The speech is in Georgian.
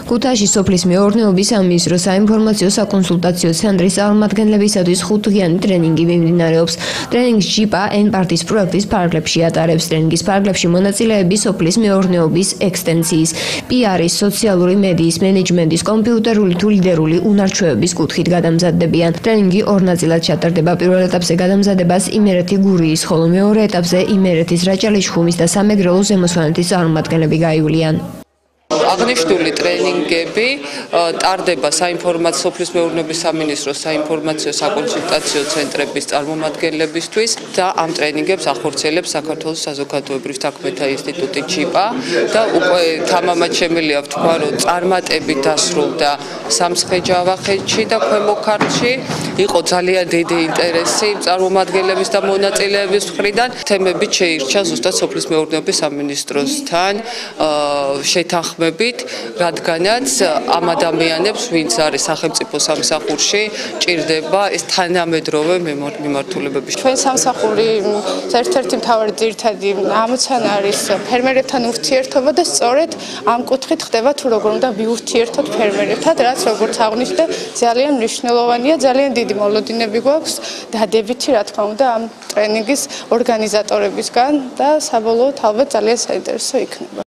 ქუთაისში სოფლის მეურნეობის სამინისტროს საინფორმაციო საკონსულტაციო ცენტრის წარმომადგენლებისათვის 5-დღიანი ტრენინგი მიმდინარეობს. ტრენინგს ჯიპა N-პარტიის პროექტის ფარგლებში ატარებს. ტრენინგის ფარგლებში მონაწილეები სოფლის მეურნეობის ექსტენსიის, PR-ის, სოციალური მედიის, მენეჯმენტის, კომპიუტერული თუ ლიდერული უნარჩვევების კუთხით გადამზადდებიან. ტრენინგი ორ ნაწილად ჩატარდება. პირველ ეტაპზე გადამზადებას იმერეთი გურიის, ხოლო მეორე ეტაპზე იმერეთის, რაჭა-ლეჩხუმის და სამეგრელო ზემოსვანეთის წარმომადგენლები გაივლიან. აღნიშნული ტრენინგები ტარდება სოფლის მეურნეობის სამინისტროს საინფორმაციო საკონსულტაციო ცენტრების წარმომადგენლებისთვის და ამ ტრენინგებს ახორციელებს საქართველოს საზოგადოებრივ საქმეთა ინსტიტუტი ჯიპა და უკვე თამამად შემიძლია ვთქვა, რომ წარმატებით დასრულდა სამცხე-ჯავახეთში და ქვემო ქართლში. იყო ძალიან დიდი ინტერესი წარმომადგენლების და მონაწილეების მხრიდან. თემებით შეირჩა ზუსტად სოფლის მეურნეობის სამინისტროსთან შეთანხმებით, რადგანაც ამ ადამიანებს, ვინც არის სახელმწიფო სამსახურში, ჭირდება ეს თანამედროვე მიმართულებები. ჩვენ სამსახური ერთ-ერთი მთავარი ძირითადი ამოცანა არის ფერმერებთან ურთიერთობა და სწორედ ამ კუთხით ხდება თუ როგორ უნდა ვიურთიერთოთ ფერმერებთან, რაც როგორც აღნიშნე, ძალიან მნიშვნელოვანია, ძალიან დიდი მოლოდინები გვაქვს დადებითი, რა თქმა უნდა, ამ ტრენინგის ორგანიზატორებისგან და საბოლოოდ ალბათ ძალიან საინტერესო იქნება.